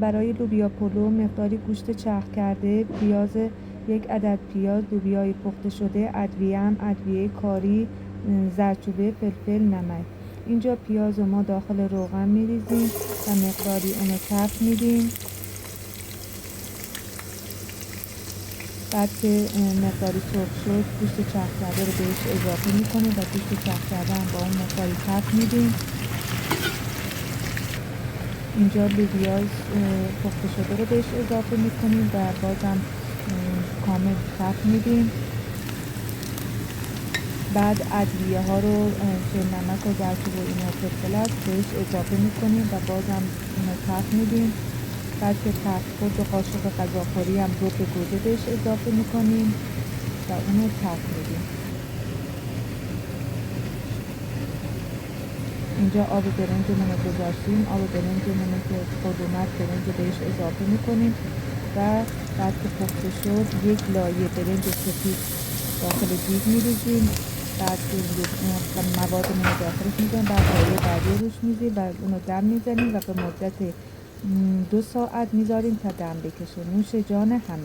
برای لوبیا پلو مقداری گوشت چرخ کرده، یک عدد پیاز، لوبیای پخته شده، ادویه کاری، زردچوبه، فلفل، نمک. اینجا پیاز رو ما داخل روغن میریزیم و مقداری اونو تفت میدیم. بعد که مقداری سرخ شد گوشت چرخ کرده رو بهش اضافه میکنیم و گوشت چرخ کرده هم با اون مقداری تفت میدیم. اینجا لوبیا پخته شده رو بهش اضافه میکنیم و بازم کامل تفت میدیم. بعد ادویه ها رو که نمک و زردچوبه و اینا فلفل است بهش اضافه میکنیم و بازم اونو تفت میدیم. بعد که تفت خورد و قاشق غذاخوری هم رو به گوجه بهش اضافه میکنیم و اونو تفت میدیم. اینجا آب برنجمون رو گذاشتیم. آب برنجمون رو که خورد اومد برنج رو بهش اضافه میکنیم و بعد که پخته شد یک لایه برنج سفید داخل دیگ میریزیم. بعد موادمون رو داخلش میزنیم، بعد لایه بعدی روش میزیم و اونو دم میزنیم و به مدت 2 ساعت میذاریم تا دم بکشه. نوش جان همه.